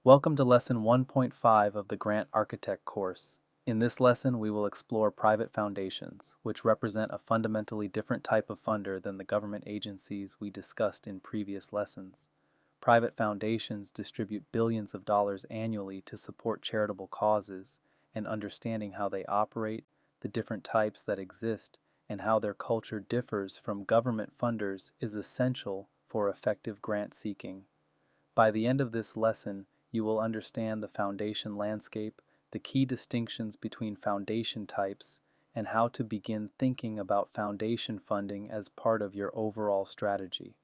Welcome to Lesson 1.5 of the Grant Architect course. In this lesson, we will explore private foundations, which represent a fundamentally different type of funder than the government agencies we discussed in previous lessons. Private foundations distribute billions of dollars annually to support charitable causes, and understanding how they operate, the different types that exist, and how their culture differs from government funders is essential for effective grant seeking. By the end of this lesson, you will understand the foundation landscape, the key distinctions between foundation types, and how to begin thinking about foundation funding as part of your overall strategy.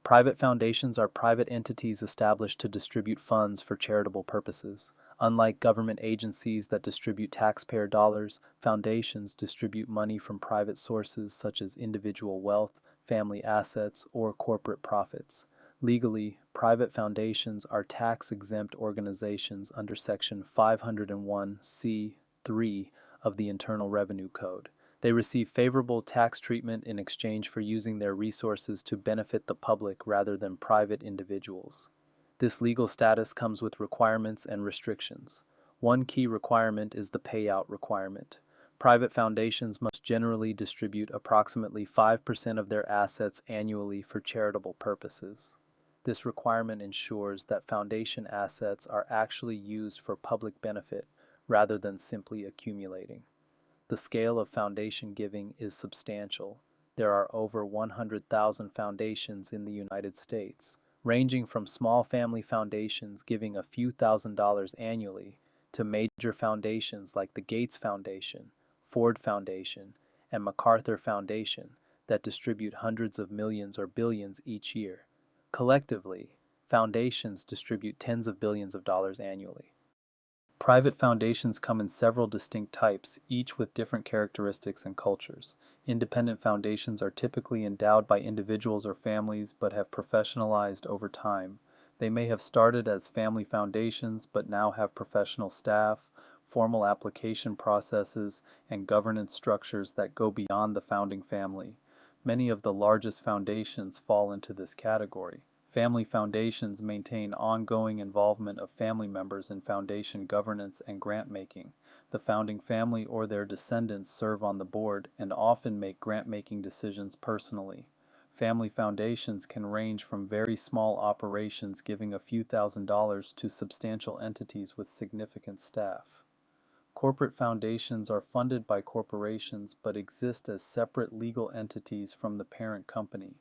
Private foundations are private entities established to distribute funds for charitable purposes. Unlike government agencies that distribute taxpayer dollars, foundations distribute money from private sources such as individual wealth, family assets, or corporate profits. Legally, private foundations are tax-exempt organizations under Section 501(c)(3) of the Internal Revenue Code. They receive favorable tax treatment in exchange for using their resources to benefit the public rather than private individuals. This legal status comes with requirements and restrictions. One key requirement is the payout requirement. Private foundations must generally distribute approximately 5% of their assets annually for charitable purposes. This requirement ensures that foundation assets are actually used for public benefit rather than simply accumulating. The scale of foundation giving is substantial. There are over 100,000 foundations in the United States, ranging from small family foundations giving a few $1,000s annually to major foundations like the Gates Foundation, Ford Foundation, and MacArthur Foundation that distribute hundreds of millions or billions each year. Collectively, foundations distribute tens of billions of dollars annually. Private foundations come in several distinct types, each with different characteristics and cultures. Independent foundations are typically endowed by individuals or families but have professionalized over time. They may have started as family foundations but now have professional staff, formal application processes, and governance structures that go beyond the founding family. Many of the largest foundations fall into this category. Family foundations maintain ongoing involvement of family members in foundation governance and grant making. The founding family or their descendants serve on the board and often make grant-making decisions personally. Family foundations can range from very small operations giving a few $1,000s to substantial entities with significant staff. Corporate foundations are funded by corporations but exist as separate legal entities from the parent company.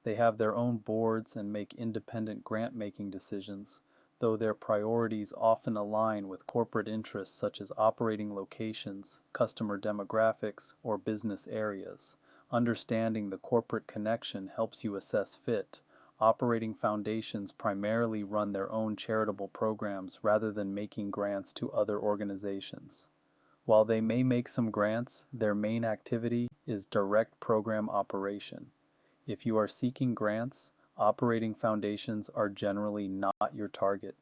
They have their own boards and make independent grant-making decisions, though their priorities often align with corporate interests such as operating locations, customer demographics, or business areas. Understanding the corporate connection helps you assess fit. Operating foundations primarily run their own charitable programs rather than making grants to other organizations. While they may make some grants, their main activity is direct program operation. If you are seeking grants, operating foundations are generally not your target.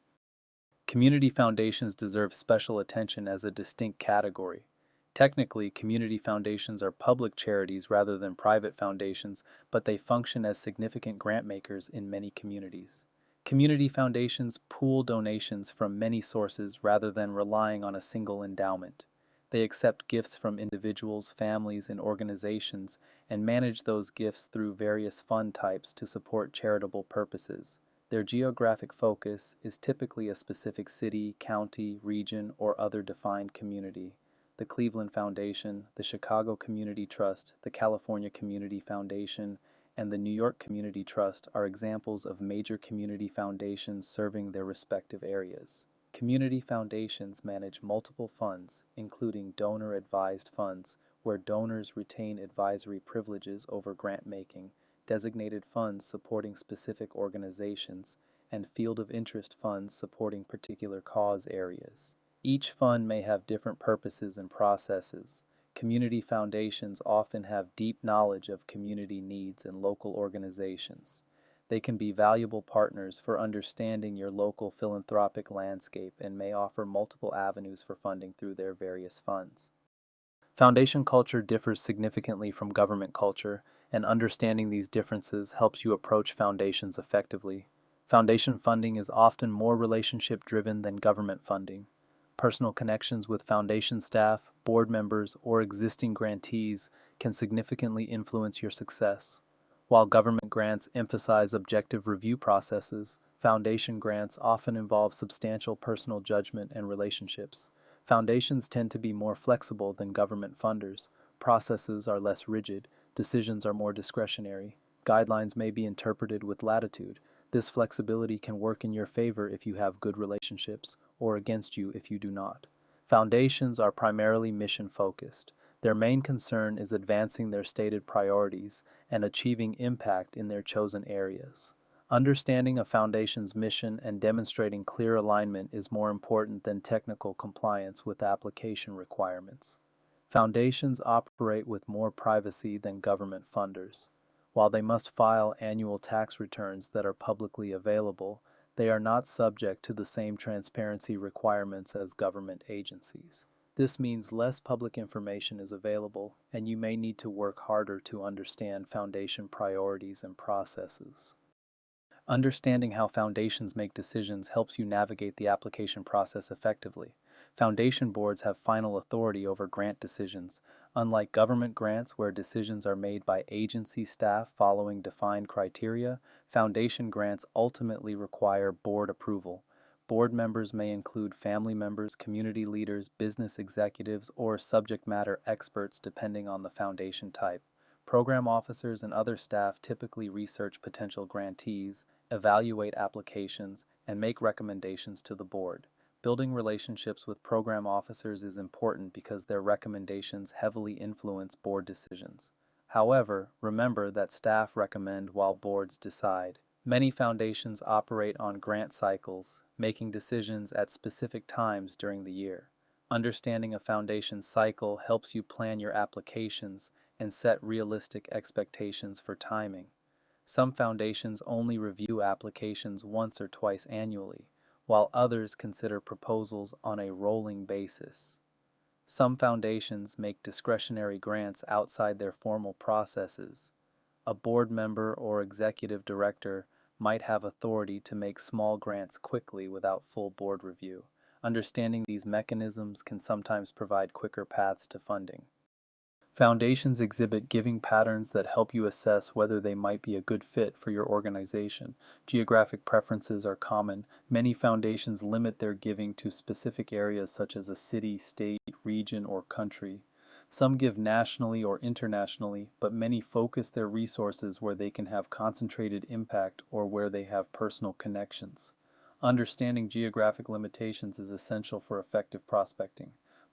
Community foundations deserve special attention as a distinct category. Technically, community foundations are public charities rather than private foundations, but they function as significant grant makers in many communities. Community foundations pool donations from many sources rather than relying on a single endowment. They accept gifts from individuals, families, and organizations and manage those gifts through various fund types to support charitable purposes. Their geographic focus is typically a specific city, county, region, or other defined community. The Cleveland Foundation, the Chicago Community Trust, the California Community Foundation, and the New York Community Trust are examples of major community foundations serving their respective areas. Community foundations manage multiple funds, including donor-advised funds, where donors retain advisory privileges over grant-making, designated funds supporting specific organizations, and field of interest funds supporting particular cause areas. Each fund may have different purposes and processes. Community foundations often have deep knowledge of community needs and local organizations. They can be valuable partners for understanding your local philanthropic landscape and may offer multiple avenues for funding through their various funds. Foundation culture differs significantly from government culture, and understanding these differences helps you approach foundations effectively. Foundation funding is often more relationship-driven than government funding. Personal connections with foundation staff, board members, or existing grantees can significantly influence your success. While government grants emphasize objective review processes, foundation grants often involve substantial personal judgment and relationships. Foundations tend to be more flexible than government funders. Processes are less rigid, decisions are more discretionary, guidelines may be interpreted with latitude. This flexibility can work in your favor if you have good relationships, or against you if you do not. Foundations are primarily mission-focused. Their main concern is advancing their stated priorities and achieving impact in their chosen areas. Understanding a foundation's mission and demonstrating clear alignment is more important than technical compliance with application requirements. Foundations operate with more privacy than government funders. While they must file annual tax returns that are publicly available, they are not subject to the same transparency requirements as government agencies. This means less public information is available, and you may need to work harder to understand foundation priorities and processes. Understanding how foundations make decisions helps you navigate the application process effectively. Foundation boards have final authority over grant decisions. Unlike government grants where decisions are made by agency staff following defined criteria, foundation grants ultimately require board approval. Board members may include family members, community leaders, business executives, or subject matter experts depending on the foundation type. Program officers and other staff typically research potential grantees, evaluate applications, and make recommendations to the board. Building relationships with program officers is important because their recommendations heavily influence board decisions. However, remember that staff recommend while boards decide. Many foundations operate on grant cycles, making decisions at specific times during the year. Understanding a foundation's cycle helps you plan your applications and set realistic expectations for timing. Some foundations only review applications once or twice annually, while others consider proposals on a rolling basis. Some foundations make discretionary grants outside their formal processes. A board member or executive director might have authority to make small grants quickly without full board review. Understanding these mechanisms can sometimes provide quicker paths to funding. Foundations exhibit giving patterns that help you assess whether they might be a good fit for your organization. Geographic preferences are common. Many foundations limit their giving to specific areas such as a city, state, region, or country. Some give nationally or internationally, but many focus their resources where they can have concentrated impact or where they have personal connections. Understanding geographic limitations is essential for effective prospecting.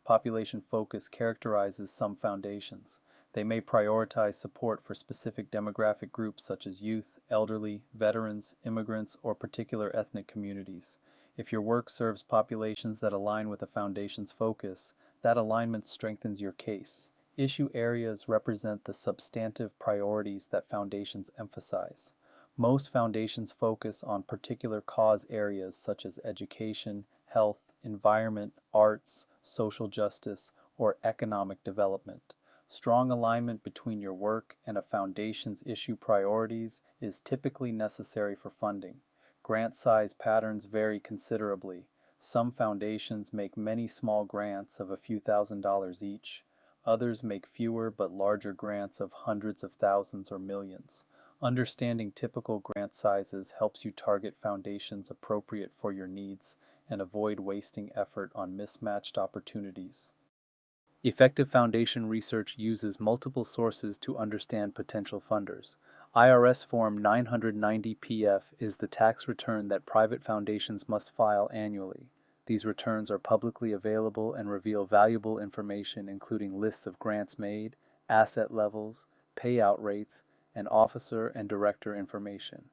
Population focus characterizes some foundations. They may prioritize support for specific demographic groups such as youth, elderly, veterans, immigrants, or particular ethnic communities. If your work serves populations that align with a foundation's focus, that alignment strengthens your case. Issue areas represent the substantive priorities that foundations emphasize. Most foundations focus on particular cause areas such as education, health, environment, arts, social justice, or economic development. Strong alignment between your work and a foundation's issue priorities is typically necessary for funding. Grant size patterns vary considerably. Some foundations make many small grants of a few $1,000s each. Others make fewer but larger grants of hundreds of thousands or millions. Understanding typical grant sizes helps you target foundations appropriate for your needs and avoid wasting effort on mismatched opportunities. Effective foundation research uses multiple sources to understand potential funders. IRS Form 990-PF is the tax return that private foundations must file annually. These returns are publicly available and reveal valuable information including lists of grants made, asset levels, payout rates, and officer and director information.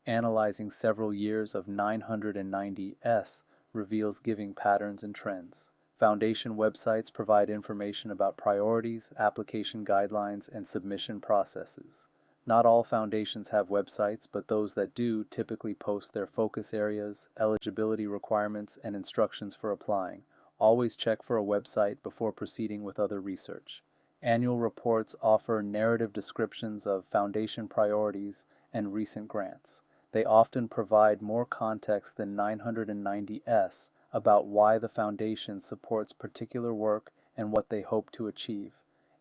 Analyzing several years of 990S reveals giving patterns and trends. Foundation websites provide information about priorities, application guidelines, and submission processes. Not all foundations have websites, but those that do typically post their focus areas, eligibility requirements, and instructions for applying. Always check for a website before proceeding with other research. Annual reports offer narrative descriptions of foundation priorities and recent grants. They often provide more context than 990S about why the foundation supports particular work and what they hope to achieve.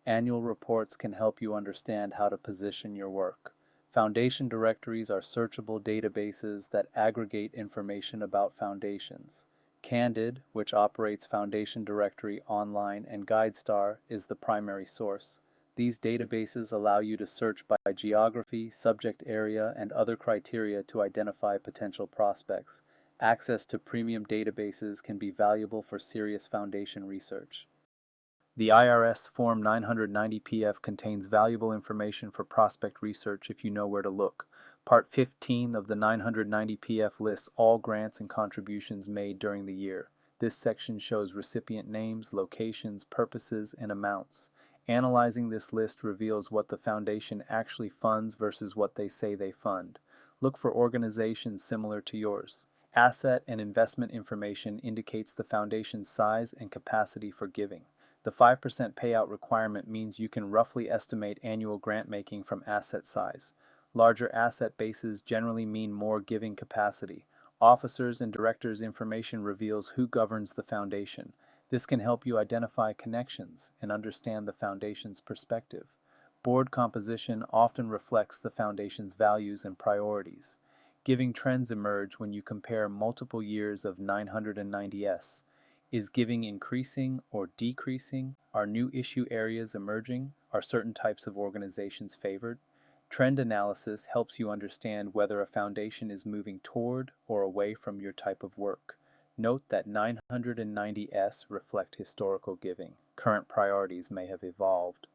Annual reports can help you understand how to position your work. Foundation directories are searchable databases that aggregate information about foundations. Candid, which operates Foundation Directory Online, and GuideStar is the primary source. These databases allow you to search by geography, subject area, and other criteria to identify potential prospects. Access to premium databases can be valuable for serious foundation research. The IRS Form 990PF contains valuable information for prospect research if you know where to look. Part 15 of the 990PF lists all grants and contributions made during the year. This section shows recipient names, locations, purposes, and amounts. Analyzing this list reveals what the foundation actually funds versus what they say they fund. Look for organizations similar to yours. Asset and investment information indicates the foundation's size and capacity for giving. The 5% payout requirement means you can roughly estimate annual grant making from asset size. Larger asset bases generally mean more giving capacity. Officers and directors information reveals who governs the foundation. This can help you identify connections and understand the foundation's perspective. Board composition often reflects the foundation's values and priorities. Giving trends emerge when you compare multiple years of 990S. Is giving increasing or decreasing? Are new issue areas emerging? Are certain types of organizations favored? Trend analysis helps you understand whether a foundation is moving toward or away from your type of work. Note that 990S reflect historical giving. Current priorities may have evolved.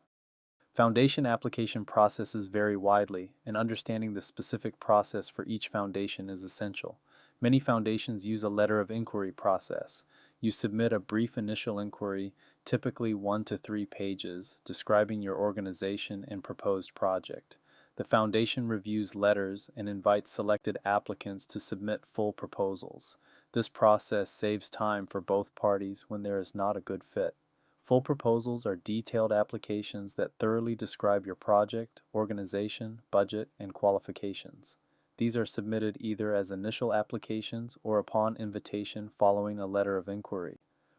Foundation application processes vary widely, and understanding the specific process for each foundation is essential. Many foundations use a letter of inquiry process. You submit a brief initial inquiry, typically 1 to 3 pages, describing your organization and proposed project. The foundation reviews letters and invites selected applicants to submit full proposals. This process saves time for both parties when there is not a good fit. Full proposals are detailed applications that thoroughly describe your project, organization, budget, and qualifications. These are submitted either as initial applications or upon invitation following a letter of inquiry.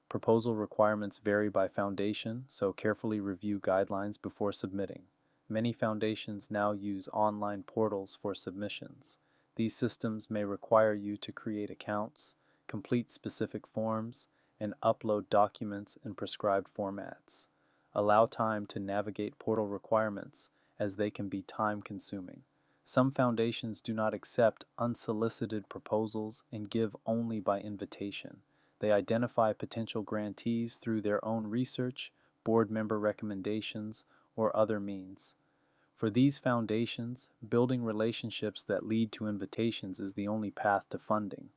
Proposal requirements vary by foundation, so carefully review guidelines before submitting. Many foundations now use online portals for submissions. These systems may require you to create accounts, complete specific forms, and upload documents in prescribed formats. Allow time to navigate portal requirements, as they can be time-consuming. Some foundations do not accept unsolicited proposals and give only by invitation. They identify potential grantees through their own research, board member recommendations, or other means. For these foundations, building relationships that lead to invitations is the only path to funding.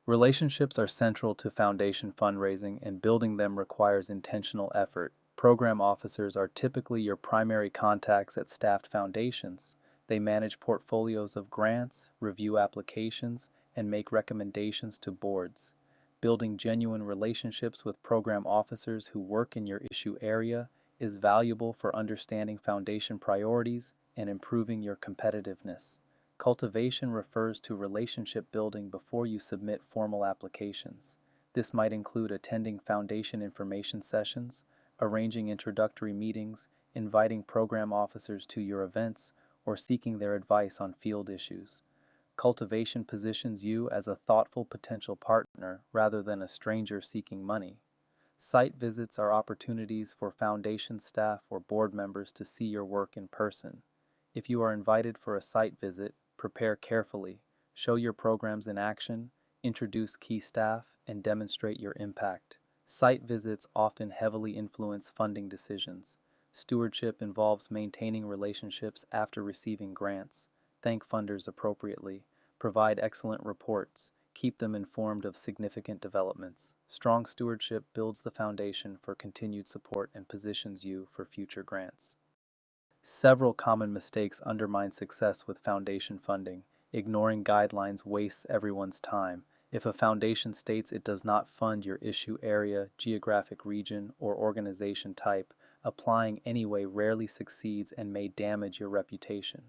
Relationships are central to foundation fundraising, and building them requires intentional effort. Program officers are typically your primary contacts at staffed foundations. They manage portfolios of grants, review applications, and make recommendations to boards. Building genuine relationships with program officers who work in your issue area is valuable for understanding foundation priorities and improving your competitiveness. Cultivation refers to relationship building before you submit formal applications. This might include attending foundation information sessions, arranging introductory meetings, inviting program officers to your events, or seeking their advice on field issues. Cultivation positions you as a thoughtful potential partner rather than a stranger seeking money. Site visits are opportunities for foundation staff or board members to see your work in person. If you are invited for a site visit, prepare carefully, show your programs in action, introduce key staff, and demonstrate your impact. Site visits often heavily influence funding decisions. Stewardship involves maintaining relationships after receiving grants, thank funders appropriately, provide excellent reports, keep them informed of significant developments. Strong stewardship builds the foundation for continued support and positions you for future grants. Several common mistakes undermine success with foundation funding. Ignoring guidelines wastes everyone's time. If a foundation states it does not fund your issue area, geographic region, or organization type, applying anyway rarely succeeds and may damage your reputation.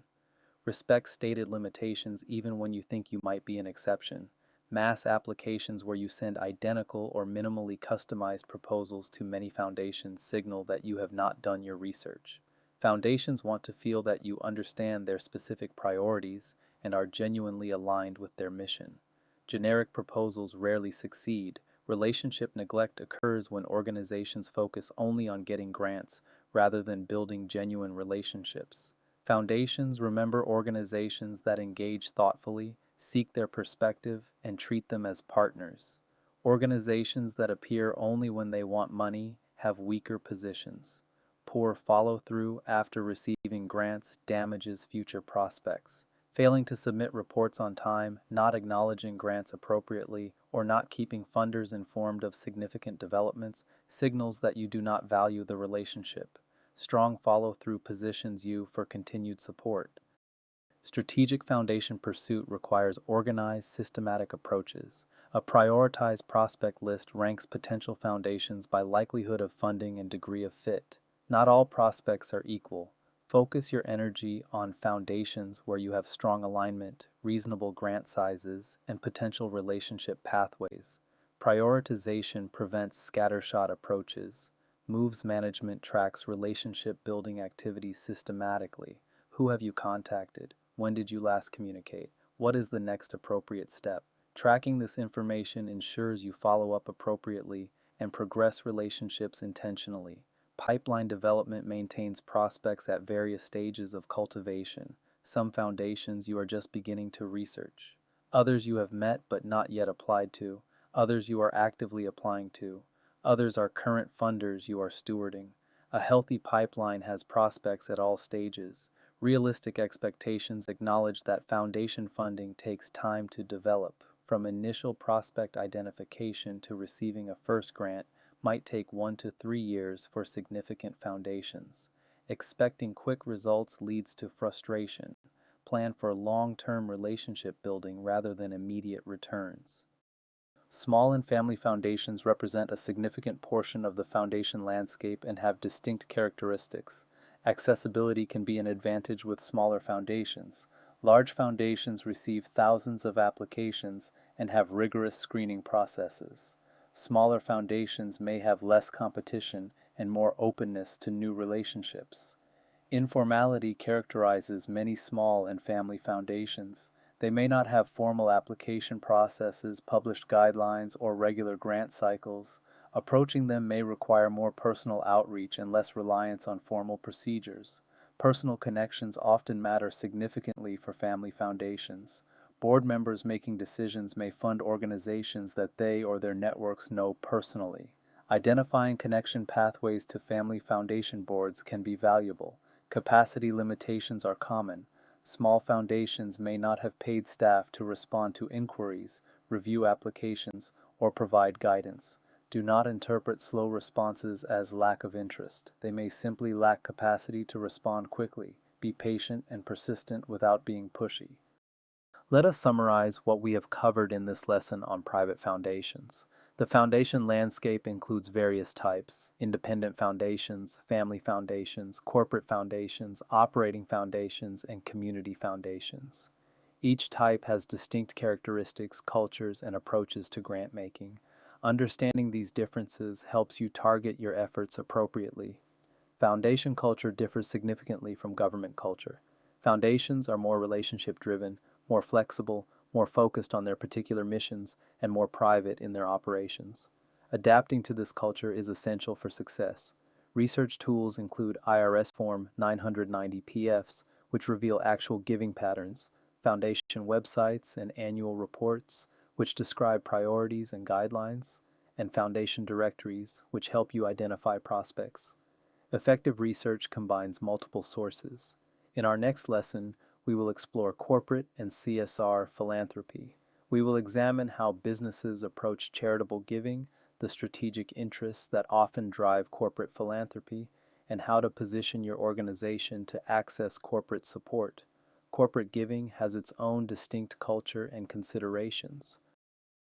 Respect stated limitations even when you think you might be an exception. Mass applications where you send identical or minimally customized proposals to many foundations signal that you have not done your research. Foundations want to feel that you understand their specific priorities and are genuinely aligned with their mission. Generic proposals rarely succeed. Relationship neglect occurs when organizations focus only on getting grants rather than building genuine relationships. Foundations remember organizations that engage thoughtfully, seek their perspective, and treat them as partners. Organizations that appear only when they want money have weaker positions. Poor follow-through after receiving grants damages future prospects. Failing to submit reports on time, not acknowledging grants appropriately, or not keeping funders informed of significant developments signals that you do not value the relationship. Strong follow-through positions you for continued support. Strategic foundation pursuit requires organized, systematic approaches. A prioritized prospect list ranks potential foundations by likelihood of funding and degree of fit. Not all prospects are equal. Focus your energy on foundations where you have strong alignment, reasonable grant sizes, and potential relationship pathways. Prioritization prevents scattershot approaches. Moves management tracks relationship building activities systematically. Who have you contacted? When did you last communicate? What is the next appropriate step? Tracking this information ensures you follow up appropriately and progress relationships intentionally. Pipeline development maintains prospects at various stages of cultivation. Some foundations you are just beginning to research. Others you have met but not yet applied to. Others you are actively applying to. Others are current funders you are stewarding. A healthy pipeline has prospects at all stages. Realistic expectations acknowledge that foundation funding takes time to develop. From initial prospect identification to receiving a first grant might take 1 to 3 years for significant foundations. Expecting quick results leads to frustration. Plan for long-term relationship building rather than immediate returns. Small and family foundations represent a significant portion of the foundation landscape and have distinct characteristics. Accessibility can be an advantage with smaller foundations. Large foundations receive thousands of applications and have rigorous screening processes. Smaller foundations may have less competition and more openness to new relationships. Informality characterizes many small and family foundations. They may not have formal application processes, published guidelines, or regular grant cycles. Approaching them may require more personal outreach and less reliance on formal procedures. Personal connections often matter significantly for family foundations. Board members making decisions may fund organizations that they or their networks know personally. Identifying connection pathways to family foundation boards can be valuable. Capacity limitations are common. Small foundations may not have paid staff to respond to inquiries, review applications, or provide guidance. Do not interpret slow responses as lack of interest. They may simply lack capacity to respond quickly. Be patient and persistent without being pushy. Let us summarize what we have covered in this lesson on private foundations. The foundation landscape includes various types: independent foundations, family foundations, corporate foundations, operating foundations, and community foundations. Each type has distinct characteristics, cultures, and approaches to grant making. Understanding these differences helps you target your efforts appropriately. Foundation culture differs significantly from government culture. Foundations are more relationship-driven, more flexible, more focused on their particular missions, and more private in their operations. Adapting to this culture is essential for success. Research tools include IRS Form 990 PFs, which reveal actual giving patterns, foundation websites and annual reports, which describe priorities and guidelines, and foundation directories, which help you identify prospects. Effective research combines multiple sources. In our next lesson, we will explore corporate and CSR philanthropy. We will examine how businesses approach charitable giving, the strategic interests that often drive corporate philanthropy, and how to position your organization to access corporate support. Corporate giving has its own distinct culture and considerations.